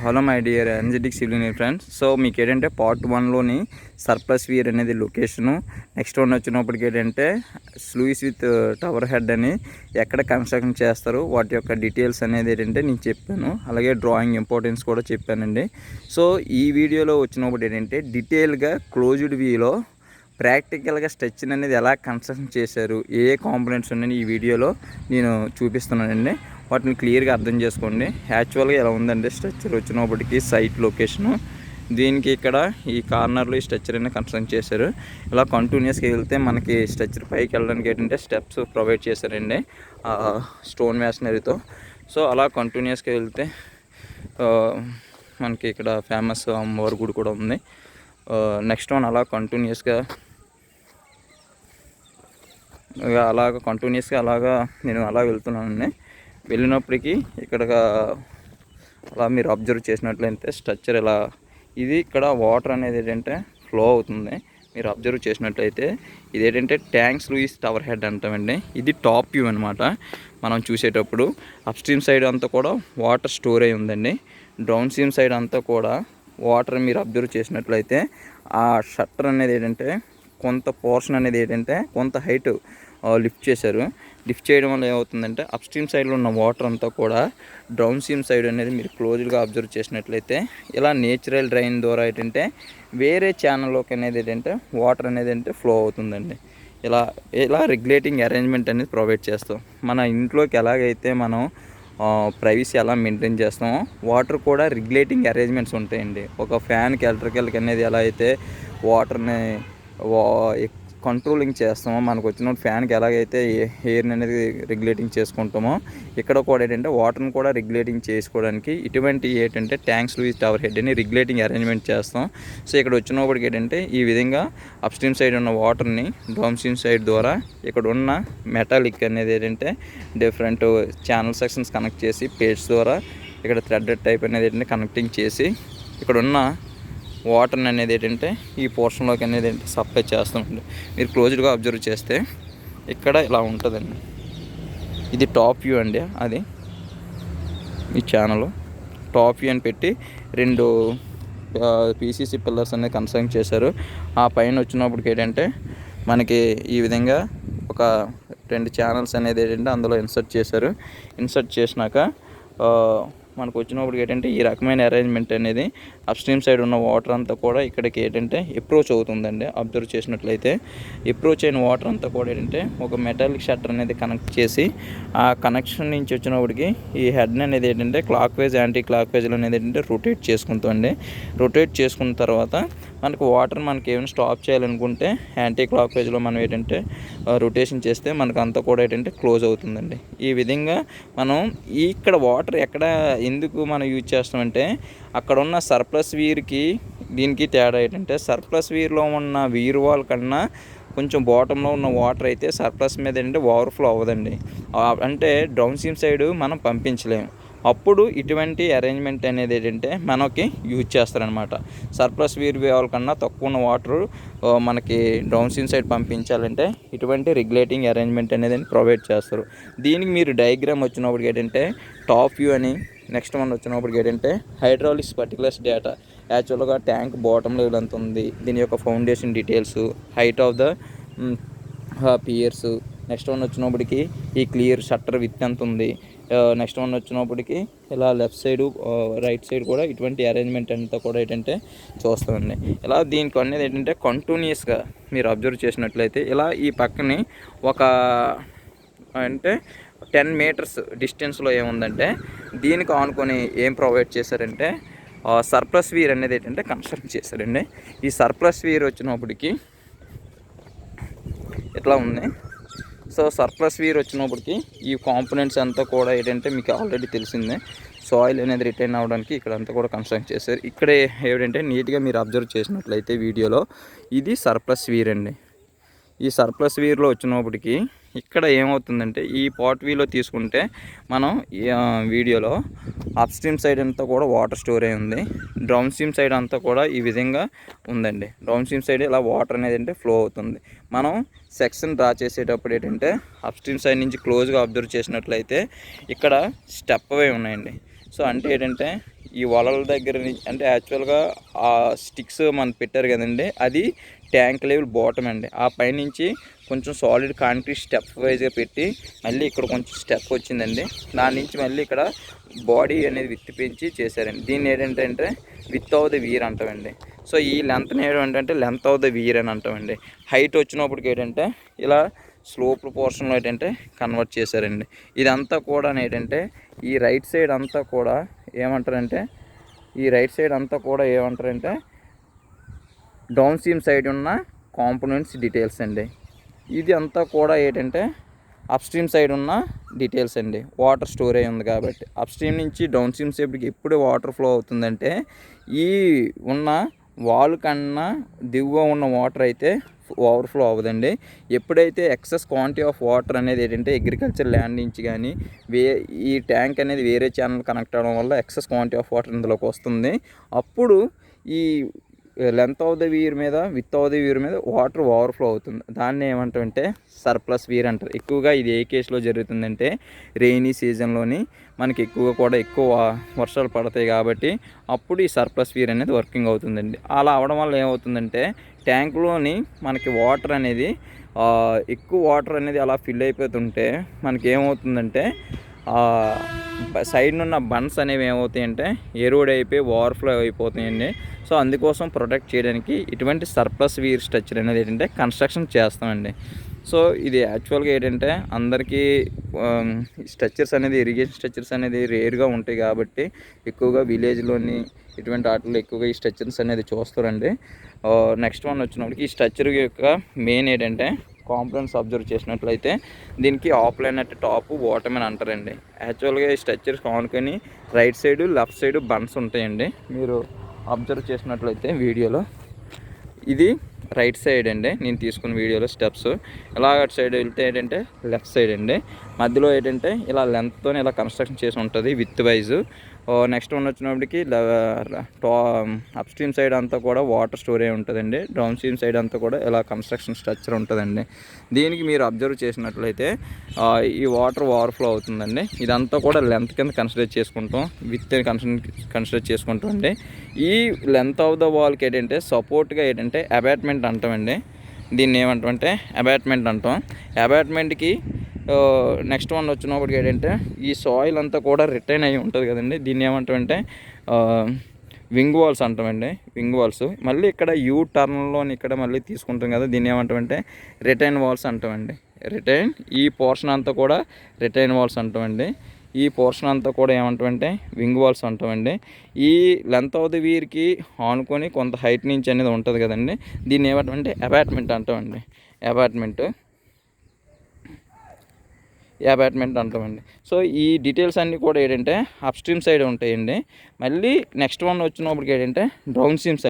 Hello my dear energetic civil friends. So మీకు ఏంటంటే part 1లోని surplus వీర్ అనేది లొకేషను, నెక్స్ట్ వన్ వచ్చినప్పటికి ఏంటంటే స్లూయిస్ విత్ టవర్ హెడ్ అని ఎక్కడ కన్స్ట్రక్షన్ చేస్తారు వాటి యొక్క డీటెయిల్స్ అనేది ఏంటంటే నేను చెప్పాను. అలాగే డ్రాయింగ్ ఇంపార్టెన్స్ కూడా చెప్పానండి. సో ఈ వీడియోలో వచ్చినప్పుడు ఏంటంటే డీటెయిల్గా క్లోజ్డ్ వ్యూలో ప్రాక్టికల్గా స్ట్రక్చర్ అనేది ఎలా కన్స్ట్రక్షన్ చేశారు, ఏ కాంపోనెంట్స్ ఉన్నాయని ఈ వీడియోలో నేను చూపిస్తున్నానండి. వాటిని క్లియర్గా అర్థం చేసుకోండి. యాక్చువల్గా ఎలా ఉందంటే స్ట్రక్చర్ వచ్చినప్పటికీ సైట్ లొకేషను, దీనికి ఇక్కడ ఈ కార్నర్లో ఈ స్ట్రక్చర్ అనేది కన్స్ట్రక్ట్ చేశారు. ఇలా కంటిన్యూస్గా వెళ్తే మనకి స్ట్రక్చర్ పైకి వెళ్ళడానికి ఏంటంటే స్టెప్స్ ప్రొవైడ్ చేశారండి స్టోన్ మ్యాషనరీతో. సో అలా కంటిన్యూస్గా వెళ్తే మనకి ఇక్కడ ఫేమస్ అమ్మవారి గుడి కూడా ఉంది. నెక్స్ట్ వన్ అలా కంటిన్యూస్గా అలాగా నేను అలా వెళ్తున్నానండి. వెళ్ళినప్పటికీ ఇక్కడ అలా మీరు అబ్జర్వ్ చేసినట్లయితే స్ట్రక్చర్ ఇలా ఇది ఇక్కడ వాటర్ అనేది ఏంటంటే ఫ్లో అవుతుంది. మీరు అబ్జర్వ్ చేసినట్లయితే ఇది ఏంటంటే ట్యాంక్స్ లూయిస్ టవర్ హెడ్ అంటామండి. ఇది టాప్ వ్యూ అనమాట. మనం చూసేటప్పుడు అప్ స్ట్రీమ్ సైడ్ అంతా కూడా వాటర్ స్టోర్ అయి ఉందండి. డౌన్ స్ట్రీమ్ సైడ్ అంతా కూడా వాటర్ మీరు అబ్జర్వ్ చేసినట్లయితే ఆ షట్టర్ అనేది ఏంటంటే కొంత పోర్షన్ అనేది ఏంటంటే కొంత హైట్ లిఫ్ట్ చేశారు. లిఫ్ట్ చేయడం వల్ల ఏమవుతుందంటే అప్ స్ట్రీమ్ సైడ్లో ఉన్న వాటర్ అంతా కూడా డౌన్ స్ట్రీమ్ సైడ్ అనేది మీరు క్లోజ్గా అబ్జర్వ్ చేసినట్లయితే ఇలా నేచురల్ డ్రైన్ ద్వారా ఏంటంటే వేరే ఛానల్లోకి అనేది ఏంటంటే వాటర్ అనేది అంటే ఫ్లో అవుతుందండి. ఇలా రెగ్యులేటింగ్ అరేంజ్మెంట్ అనేది ప్రొవైడ్ చేస్తాం. మన ఇంట్లోకి ఎలాగైతే మనం ప్రైవసీ ఎలా మెయింటైన్ చేస్తామో వాటర్ కూడా రెగ్యులేటింగ్ అరేంజ్మెంట్స్ ఉంటాయండి. ఒక ఫ్యాన్కి ఎలక్ట్రికల్కి అనేది ఎలా అయితే వాటర్ని కంట్రోలింగ్ చేస్తామో, మనకు వచ్చిన ఫ్యాన్కి ఎలాగైతే ఎయిర్ని అనేది రెగ్యులేటింగ్ చేసుకుంటామో ఇక్కడ కూడా ఏంటంటే వాటర్ని కూడా రెగ్యులేటింగ్ చేసుకోవడానికి ఇటువంటి ఏంటంటే ట్యాంక్స్ లూయిస్ టవర్ హెడ్ అని రెగ్యులేటింగ్ అరేంజ్మెంట్ చేస్తాం. సో ఇక్కడ వచ్చినప్పటికి ఏంటంటే ఈ విధంగా అప్ స్ట్రీమ్ సైడ్ ఉన్న వాటర్ని డౌన్ స్ట్రీమ్ సైడ్ ద్వారా ఇక్కడ ఉన్న మెటాలిక్ అనేది ఏంటంటే డిఫరెంట్ ఛానల్ సెక్షన్స్ కనెక్ట్ చేసి పేడ్స్ ద్వారా ఇక్కడ థ్రెడెడ్ టైప్ అనేది ఏంటంటే కనెక్టింగ్ చేసి ఇక్కడ ఉన్న వాటర్ అనేది ఏంటంటే ఈ పోర్షన్లోకి అనేది ఏంటంటే సప్లై చేస్తామండి. మీరు క్లోజ్డ్గా అబ్జర్వ్ చేస్తే ఇక్కడ ఇలా ఉంటుందండి. ఇది టాప్ వ్యూ అండి. అది ఈ ఛానల్ టాప్ వ్యూ అని పెట్టి 2 పీసీసీ పిల్లర్స్ అనేది కన్స్ట్రక్ట్ చేశారు. ఆ పైన వచ్చినప్పటికి ఏంటంటే మనకి ఈ విధంగా ఒక 2 ఛానల్స్ అనేది ఏంటంటే అందులో ఇన్సర్ట్ చేశారు. ఇన్సర్ట్ చేసినాక మనకు వచ్చినప్పుడు ఏంటంటే ఈ రకమైన అరేంజ్మెంట్ అనేది అప్ స్ట్రీమ్ సైడ్ ఉన్న వాటర్ అంతా కూడా ఇక్కడికి ఏంటంటే అప్రోచ్ అవుతుందండి. అబ్జర్వ్ చేసినట్లయితే అప్రోచ్ అయిన వాటర్ అంతా కూడా ఏంటంటే ఒక మెటాలిక్ షట్టర్ అనేది కనెక్ట్ చేసి ఆ కనెక్షన్ నుంచి వచ్చినప్పటికి ఈ హెడ్ అనేది ఏంటంటే క్లాక్ వైజ్ యాంటీ క్లాక్ వైజ్లో అనేది ఏంటంటే రొటేట్ చేసుకుంటుంది. రొటేట్ చేసుకున్న తర్వాత మనకు వాటర్ మనకి ఏమైనా స్టాప్ చేయాలనుకుంటే యాంటీ క్లాక్ వైజ్లో మనం ఏంటంటే రొటేషన్ చేస్తే మనకు అంతా కూడా ఏంటంటే క్లోజ్ అవుతుందండి. ఈ విధంగా మనం ఇక్కడ వాటర్ ఎక్కడ ఎందుకు మనం యూజ్ చేస్తామంటే అక్కడ ఉన్న సర్ప్లస్ వీర్కి దీనికి తేడా ఏంటంటే సర్ప్లస్ వీర్లో ఉన్న వీర్ వాల్ కన్నా కొంచెం బాటంలో ఉన్న వాటర్ అయితే సర్ప్లస్ మీద ఏంటంటే ఓవర్ఫ్లో అవ్వదండి. అంటే డౌన్ స్ట్రీమ్ సైడ్ మనం పంపించలేము. అప్పుడు ఇటువంటి అరేంజ్మెంట్ అనేది ఏంటంటే మనకి యూజ్ చేస్తారనమాట. సర్ప్లస్ వీర్ వాల్ కన్నా తక్కువ ఉన్న వాటర్ మనకి డౌన్ స్ట్రీమ్ సైడ్ పంపించాలంటే ఇటువంటి రెగ్యులేటింగ్ అరేంజ్మెంట్ అనేది ప్రొవైడ్ చేస్తారు. దీనికి మీరు డయాగ్రామ్ వచ్చినప్పటికి ఏంటంటే టాప్ వ్యూ అని, నెక్స్ట్ వన్ వచ్చినప్పటికి ఏంటంటే హైడ్రాలిక్స్ పర్టికులర్స్ డేటా, యాక్చువల్గా ట్యాంక్ బాటమ్ లెవెల్ ఎంత ఉంది, దీని యొక్క foundation details, height of the piers, next one వచ్చినప్పటికి ఈ క్లియర్ షట్టర్ విత్ ఎంత ఉంది, నెక్స్ట్ వన్ వచ్చినప్పటికి ఇలా లెఫ్ట్ సైడు రైట్ సైడ్ కూడా ఇటువంటి అరేంజ్మెంట్ అంతా కూడా ఏంటంటే చూస్తామండి. ఇలా దీనికి అనేది ఏంటంటే కంటిన్యూస్గా మీరు అబ్జర్వ్ చేసినట్లయితే ఇలా ఈ పక్కని ఒక అంటే 10 మీటర్స్ డిస్టెన్స్లో ఏముందంటే దీనికి ఆనుకొని ఏం ప్రొవైడ్ చేశారంటే సర్ప్లస్ వీర్ అనేది ఏంటంటే కన్స్ట్రక్ట్ చేశారండి. ఈ సర్ప్లస్ వీర్ వచ్చినప్పటికి ఇట్లా ఉంది. సో సర్ప్లస్ వీర్ వచ్చినప్పటికి ఈ కాంపోనెంట్స్ అంతా కూడా ఏంటంటే మీకు ఆల్రెడీ తెలిసిందే. సాయిల్ అనేది రిటైన్ అవ్వడానికి ఇక్కడ అంతా కూడా కన్స్ట్రక్ట్ చేశారు. ఇక్కడే ఏంటంటే నీట్గా మీరు అబ్జర్వ్ చేసినట్లయితే వీడియోలో ఇది సర్ప్లస్ వీర్ అండి. ఈ సర్ప్లస్ వీర్లో వచ్చినప్పటికి ఇక్కడ ఏమవుతుందంటే ఈ పాట్ వీలో తీసుకుంటే మనం వీడియోలో అప్ స్ట్రీమ్ సైడ్ అంతా కూడా వాటర్ స్టోర్ అయి ఉంది. డౌన్ స్ట్రీమ్ సైడ్ అంతా కూడా ఈ విధంగా ఉందండి. డౌన్ స్ట్రీమ్ సైడ్ ఇలా వాటర్ అనేది అంటే ఫ్లో అవుతుంది. మనం సెక్షన్ డ్రా చేసేటప్పుడు ఏంటంటే అప్ స్ట్రీమ్ సైడ్ నుంచి క్లోజ్గా అబ్జర్వ్ చేసినట్లయితే ఇక్కడ స్టెప్ అవే ఉన్నాయండి. సో అంటే ఏంటంటే ఈ వలల దగ్గర నుంచి అంటే యాక్చువల్గా ఆ స్టిక్స్ మనం పెట్టారు కదండి, అది ట్యాంక్ లెవెల్ బాటమ్ అండి. ఆ పైనుంచి కొంచెం సాలిడ్ కాంక్రీట్ స్టెప్ వైజ్గా పెట్టి మళ్ళీ ఇక్కడ కొంచెం స్టెప్ వచ్చిందండి. దాని నుంచి మళ్ళీ ఇక్కడ బాడీ అనేది విత్ పెంచి చేశారండి. దీన్ని ఏంటంటే విత్ ఆఫ్ ద వీర్ అంటామండి. సో ఈ లెంత్ని ఏంటంటే లెంత్ ఆఫ్ ద వీర్ అని అంటామండి. హైట్ వచ్చినప్పటికి ఏంటంటే ఇలా స్లోప్ పోర్షన్లో ఏంటంటే కన్వర్ట్ చేశారండి. ఇదంతా కూడా ఏంటంటే ఈ రైట్ సైడ్ అంతా కూడా ఏమంటారంటే డౌన్ సీమ్ సైడ్ ఉన్న కాంపోనెంట్స్ డీటెయిల్స్ అండి. ఇది అంతా కూడా ఏంటంటే అప్ స్ట్రీమ్ సైడ్ ఉన్న డీటెయిల్స్ అండి. వాటర్ స్టోర్ అయి ఉంది కాబట్టి అప్ స్ట్రీమ్ నుంచి డౌన్ స్ట్రీమ్ సైడ్కి ఎప్పుడు వాటర్ ఫ్లో అవుతుందంటే ఈ ఉన్న వాల్ కన్నా దిగువ ఉన్న వాటర్ అయితే ఓవర్ఫ్లో అవ్వదండి. ఎప్పుడైతే ఎక్సెస్ క్వాంటిటీ ఆఫ్ వాటర్ అనేది ఏంటంటే అగ్రికల్చర్ ల్యాండ్ నుంచి కానీ ఈ ట్యాంక్ అనేది వేరే ఛానల్ కనెక్ట్ అవ్వడం వల్ల ఎక్సెస్ క్వాంటిటీ ఆఫ్ వాటర్ ఇందులోకి వస్తుంది. అప్పుడు ఈ లెంత్ ఆఫ్ ద వీర్ మీద విత్ ఆఫ్ ద వీర్ మీద వాటర్ ఓవర్ఫ్లో అవుతుంది. దాన్ని ఏమంటారంటే సర్ప్లస్ వీర్ అంటారు. ఎక్కువగా ఇది ఏ కేసులో జరుగుతుందంటే రెయినీ సీజన్లోని మనకి ఎక్కువ వర్షాలు పడతాయి కాబట్టి అప్పుడు ఈ సర్ప్లస్ వీర్ అనేది వర్కింగ్ అవుతుందండి. అలా అవడం వల్ల ఏమవుతుందంటే ట్యాంక్లోని మనకి వాటర్ అనేది ఎక్కువ వాటర్ అనేది అలా ఫిల్ అయిపోతుంటే మనకి ఏమవుతుందంటే సైడ్ ఉన్న బన్స్ అనేవి ఏమవుతాయంటే ఎరోడ్ అయిపోయి ఓవర్ఫ్లో అయిపోతాయండి. సో అందుకోసం ప్రొటెక్ట్ చేయడానికి ఇటువంటి సర్ప్లస్ వీర్ స్ట్రక్చర్ అనేది ఏంటంటే కన్స్ట్రక్షన్ చేస్తామండి. సో ఇది యాక్చువల్గా ఏంటంటే అందరికీ స్ట్రక్చర్స్ అనేది ఇరిగేషన్ స్ట్రక్చర్స్ అనేది రేర్గా ఉంటాయి కాబట్టి ఎక్కువగా విలేజ్లోని ఇటువంటి వాటిలో ఎక్కువగా ఈ స్ట్రక్చర్స్ అనేది చూస్తారండి. నెక్స్ట్ వన్ వచ్చినప్పటికి ఈ స్ట్రక్చర్ యొక్క మెయిన్ ఏంటంటే కాంపోనెంట్స్ అబ్జర్వ్ చేసినట్లయితే దీనికి ఆఫ్లైన్ అట్ టాప్ బాటమ్ అని అంటారండి. యాక్చువల్గా ఈ స్ట్రక్చర్స్ కానుకొని right side left side buns ఉంటాయండి. మీరు అబ్జర్వ్ చేసినట్లయితే వీడియోలో ఇది రైట్ సైడ్ అండి, నేను తీసుకున్న వీడియోలో స్టెప్స్ ఇలా అటు సైడ్ వెళ్తే ఏంటంటే లెఫ్ట్ సైడ్ అండి. మధ్యలో ఏంటంటే ఇలా లెంత్తో ఇలా కన్స్ట్రక్షన్ చేసి ఉంటుంది విత్ వైజ్. నెక్స్ట్ వన్ వచ్చినప్పటికి అప్ స్ట్రీమ్ సైడ్ అంతా కూడా వాటర్ స్టోరేజ్ ఉంటుందండి. డౌన్ స్ట్రీమ్ సైడ్ అంతా కూడా ఇలా కన్స్ట్రక్షన్ స్ట్రక్చర్ ఉంటుందండి. దీనికి మీరు అబ్జర్వ్ చేసినట్లయితే ఈ వాటర్ ఓవర్ఫ్లో అవుతుందండి. ఇదంతా కూడా లెంత్ కింద కన్సిడర్ చేసుకుంటాం, విత్ కన్సిడర్ చేసుకుంటాం అండి. ఈ లెంత్ ఆఫ్ ద వాల్కి ఏంటంటే సపోర్ట్గా ఏంటంటే అబాట్మెంట్ అంటామండి. దీన్ని ఏమంటామంటే అబాట్మెంట్ అంటాం. అబాట్మెంట్కి నెక్స్ట్ వన్ వచ్చినప్పటికి ఏంటంటే ఈ సాయిల్ అంతా కూడా రిటైన్ అయ్యి ఉంటుంది కదండి, దీన్ని ఏమంటామంటే వింగ్ వాల్స్ అంటామండి. వింగ్ వాల్స్ మళ్ళీ ఇక్కడ యూ టర్న్లోని ఇక్కడ మళ్ళీ తీసుకుంటాం కదా, దీన్ని ఏమంటామంటే రిటైన్ వాల్స్ అంటామండి. ఈ పోర్షన్ అంతా కూడా రిటైన్ వాల్స్ అంటామండి. ఈ పోర్షన్ అంతా కూడా ఏమంటామంటే వింగ్ వాల్స్ అంటామండి. ఈ లెంత్ ఆఫ్ ది వీర్కి ఆనుకొని కొంత హైట్ నుంచి అనేది ఉంటుంది కదండి, దీన్ని ఏమంటామంటే అబాట్మెంట్ అంటామండి. అపార్ట్మెంట్ అంటామండి. సో ఈ డీటెయిల్స్ అన్నీ కూడా ఏంటంటే అప్ స్ట్రీమ్ సైడ్ ఉంటాయండి. మళ్ళీ నెక్స్ట్ వన్ వచ్చినప్పటికి ఏంటంటే డౌన్ స్ట్రీమ్ సైడ్